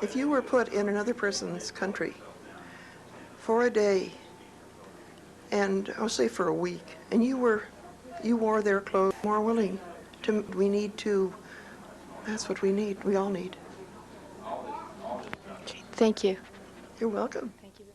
if you were put in another person's country for a day, and I'll say for a week, and you wore their clothes, more willing to, that's what we need, we all need. Okay, thank you. You're welcome. Thank you.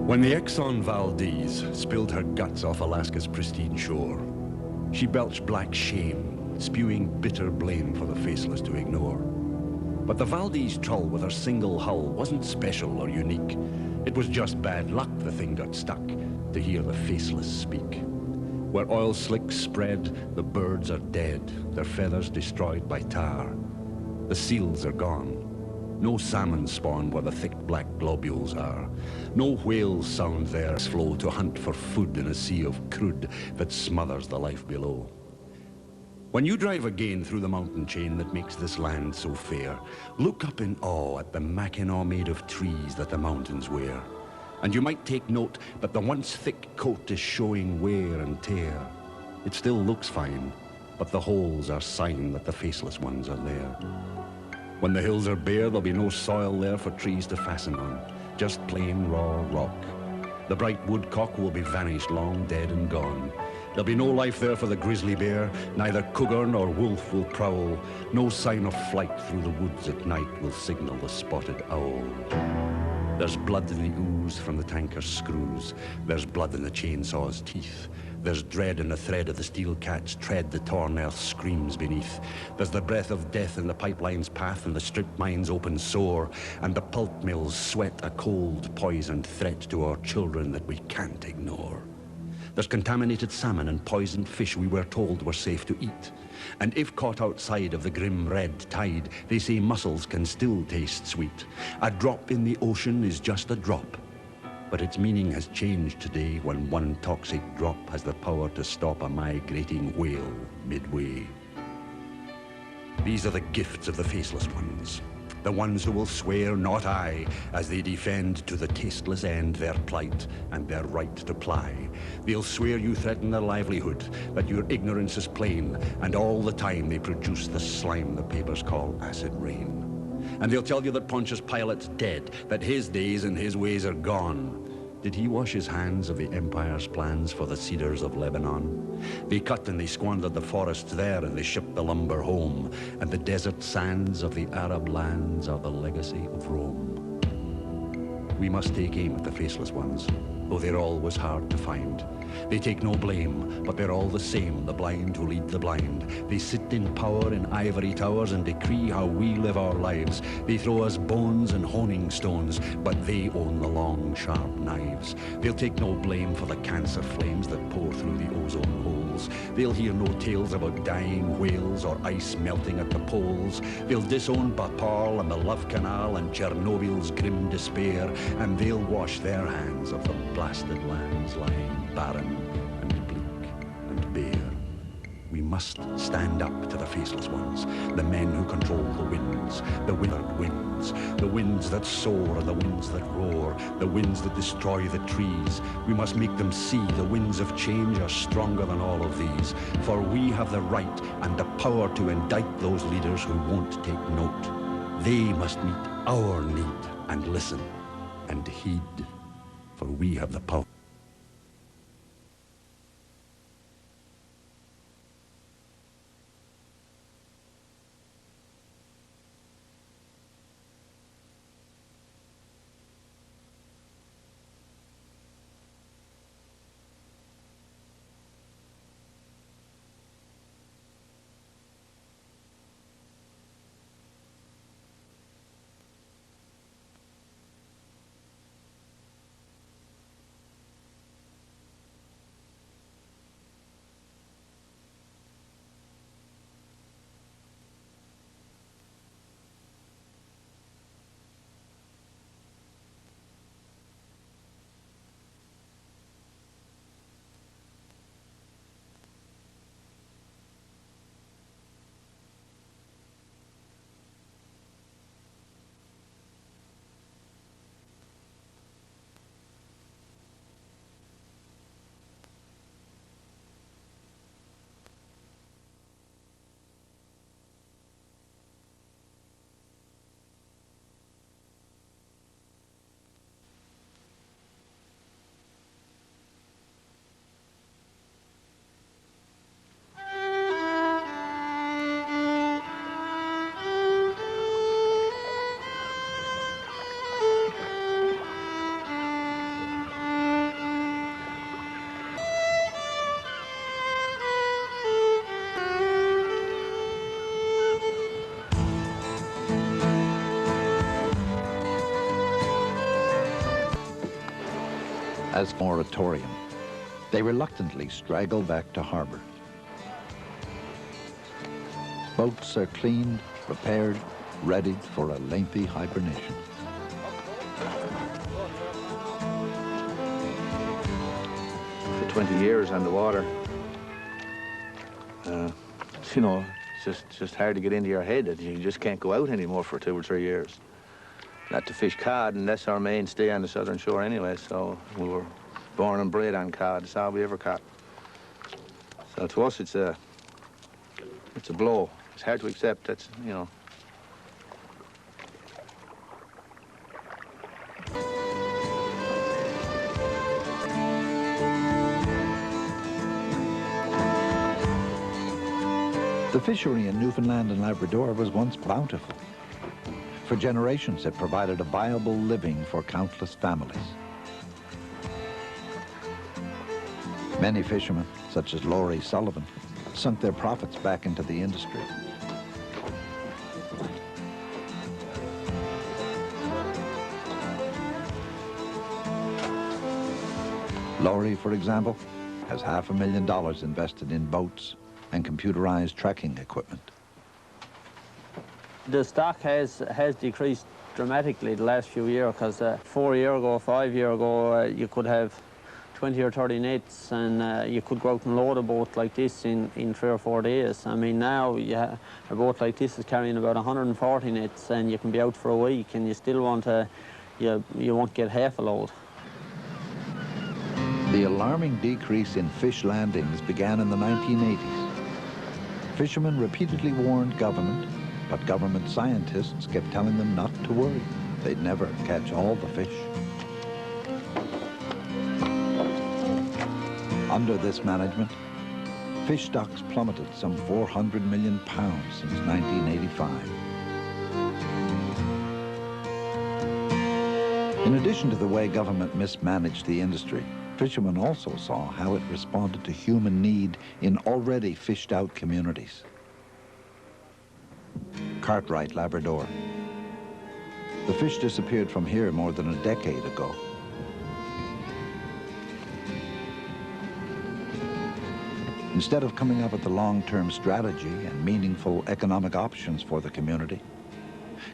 When the Exxon Valdez spilled her guts off Alaska's pristine shore, she belched black shame, spewing bitter blame for the faceless to ignore. But the Valdez trull with her single hull wasn't special or unique. It was just bad luck the thing got stuck to hear the faceless speak. Where oil slicks spread, the birds are dead, their feathers destroyed by tar. The seals are gone. No salmon spawn where the thick black globules are. No whales sound their flow to hunt for food in a sea of crude that smothers the life below. When you drive again through the mountain chain that makes this land so fair, look up in awe at the mackinaw made of trees that the mountains wear. And you might take note that the once thick coat is showing wear and tear. It still looks fine, but the holes are sign that the faceless ones are there. When the hills are bare, there'll be no soil there for trees to fasten on, just plain raw rock. The bright woodcock will be vanished, long dead and gone. There'll be no life there for the grizzly bear, neither cougar nor wolf will prowl. No sign of flight through the woods at night will signal the spotted owl. There's blood in the ooze from the tanker's screws. There's blood in the chainsaw's teeth. There's dread in the thread of the steel cat's tread the torn earth screams beneath. There's the breath of death in the pipeline's path and the strip mine's open sore. And the pulp mills sweat a cold, poisoned threat to our children that we can't ignore. There's contaminated salmon and poisoned fish we were told were safe to eat. And if caught outside of the grim red tide, they say mussels can still taste sweet. A drop in the ocean is just a drop. But its meaning has changed today when one toxic drop has the power to stop a migrating whale midway. These are the gifts of the faceless ones, the ones who will swear not I, as they defend to the tasteless end their plight and their right to ply. They'll swear you threaten their livelihood, that your ignorance is plain, and all the time they produce the slime the papers call acid rain. And they'll tell you that Pontius Pilate's dead, that his days and his ways are gone. Did he wash his hands of the empire's plans for the cedars of Lebanon? They cut and they squandered the forests there, and they shipped the lumber home. And the desert sands of the Arab lands are the legacy of Rome. We must take aim at the faceless ones, though they're always hard to find. They take no blame, but they're all the same, the blind who lead the blind. They sit in power in ivory towers and decree how we live our lives. They throw us bones and honing stones, but they own the long, sharp knives. They'll take no blame for the cancer flames that pour through the ozone holes. They'll hear no tales about dying whales or ice melting at the poles. They'll disown Bhopal and the Love Canal and Chernobyl's grim despair, and they'll wash their hands of the blasted lands lying barren and bleak and bare. We must stand up to the faceless ones, the men who control the winds, the withered winds, the winds that soar and the winds that roar, the winds that destroy the trees. We must make them see the winds of change are stronger than all of these, for we have the right and the power to indict those leaders who won't take note. They must meet our need and listen and heed, for we have the power. as moratorium. They reluctantly straggle back to harbor. Boats are cleaned, repaired, readied for a lengthy hibernation. For 20 years on the water, you know, it's just hard to get into your head that you just can't go out anymore for 2 or 3 years. Not to fish cod, and that's our mainstay on the southern shore anyway, so we were born and bred on cod. It's all we ever caught. So to us, it's a blow. It's hard to accept. That's, you know. The fishery in Newfoundland and Labrador was once bountiful. For generations, it provided a viable living for countless families. Many fishermen, such as Laurie Sullivan, sunk their profits back into the industry. Laurie, for example, has $500,000 invested in boats and computerized tracking equipment. The stock has decreased dramatically the last few years, because 4 years ago, 5 years ago, you could have 20 or 30 nets, and you could go out and load a boat like this in 3 or 4 days. I mean, now a boat like this is carrying about 140 nets, and you can be out for a week, and you still want to, you won't get half a load. The alarming decrease in fish landings began in the 1980s. Fishermen repeatedly warned government, but government scientists kept telling them not to worry. They'd never catch all the fish. Under this management, fish stocks plummeted some 400 million pounds since 1985. In addition to the way government mismanaged the industry, fishermen also saw how it responded to human need in already fished-out communities. Cartwright, Labrador. The fish disappeared from here more than a decade ago. Instead of coming up with a long-term strategy and meaningful economic options for the community,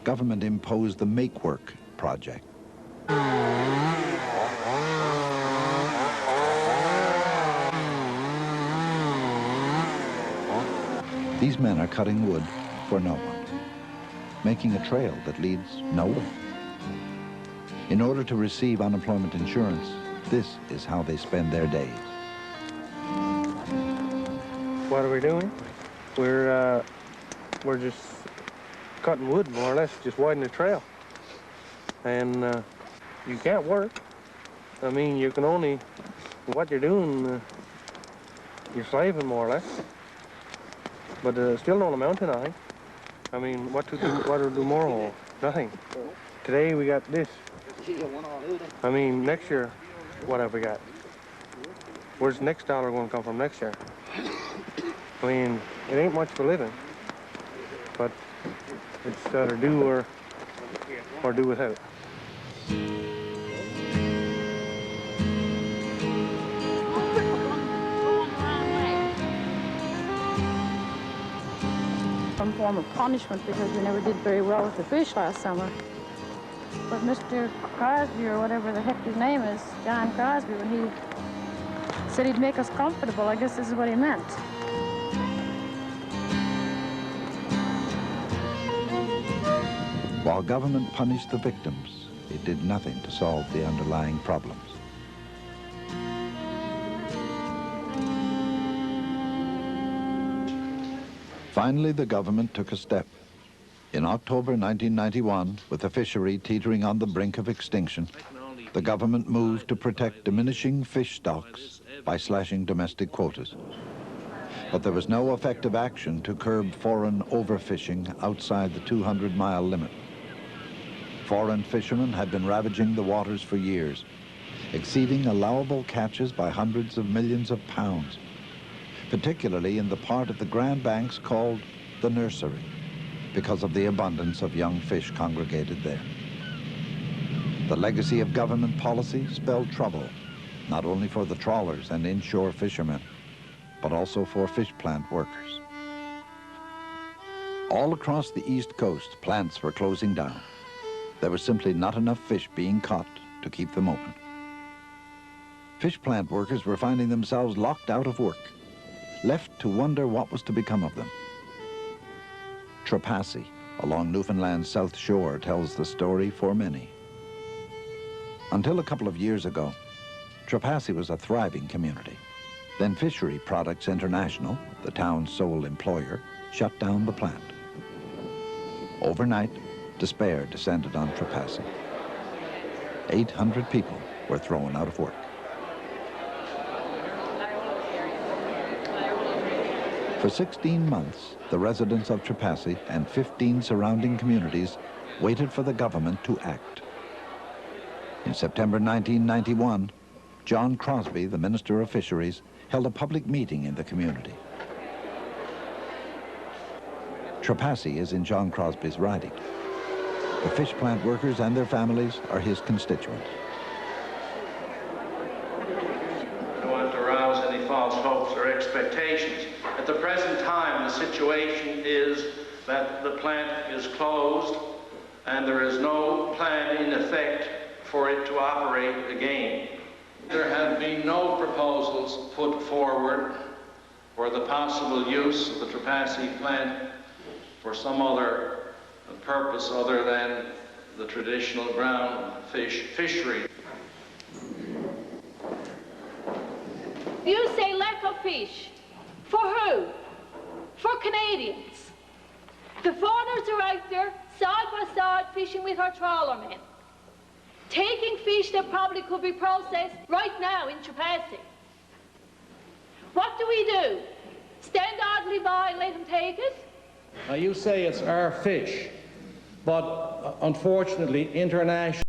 government imposed the Make Work project. These men are cutting wood for no one, making a trail that leads nowhere. In order to receive unemployment insurance, this is how they spend their days. What are we doing? We're just cutting wood, more or less, just widening the trail. And you can't work. I mean, you can only, what you're doing, you're slaving, more or less. But still don't amount to nothing. I mean, what to do tomorrow? Nothing. Today we got this. I mean, next year, what have we got? Where's the next dollar going to come from next year? I mean, it ain't much for living, but it's either do or do without. Some form of punishment because we never did very well with the fish last summer. But Mr. Crosby, or whatever the heck his name is, John Crosby, when he said he'd make us comfortable, I guess this is what he meant. While government punished the victims, it did nothing to solve the underlying problems. Finally, the government took a step. In October 1991, with the fishery teetering on the brink of extinction, the government moved to protect diminishing fish stocks by slashing domestic quotas. But there was no effective action to curb foreign overfishing outside the 200-mile limit. Foreign fishermen had been ravaging the waters for years, exceeding allowable catches by hundreds of millions of pounds, particularly in the part of the Grand Banks called the nursery, because of the abundance of young fish congregated there. The legacy of government policy spelled trouble not only for the trawlers and inshore fishermen, but also for fish plant workers. All across the East Coast, plants were closing down. There was simply not enough fish being caught to keep them open. Fish plant workers were finding themselves locked out of work, left to wonder what was to become of them. Trepassey, along Newfoundland's south shore, tells the story for many. Until a couple of years ago, Trepassey was a thriving community. Then Fishery Products International, the town's sole employer, shut down the plant. Overnight, despair descended on Trepassey. 800 people were thrown out of work. For 16 months, the residents of Trepassey and 15 surrounding communities waited for the government to act. In September 1991, John Crosby, the Minister of Fisheries, held a public meeting in the community. Trepassey is in John Crosby's riding. The fish plant workers and their families are his constituents. I don't want to arouse any false hopes or expectations. At the present time, the situation is that the plant is closed and there is no plan in effect for it to operate again. There have been no proposals put forward for the possible use of the Trepassey plant for some other purpose other than the traditional ground fishery. You say lack of fish. For who? For Canadians. The foreigners are out there side by side fishing with our trawler men, taking fish that probably could be processed right now in Trepassey. What do? Stand idly by and let them take it? Now you say it's our fish, but unfortunately international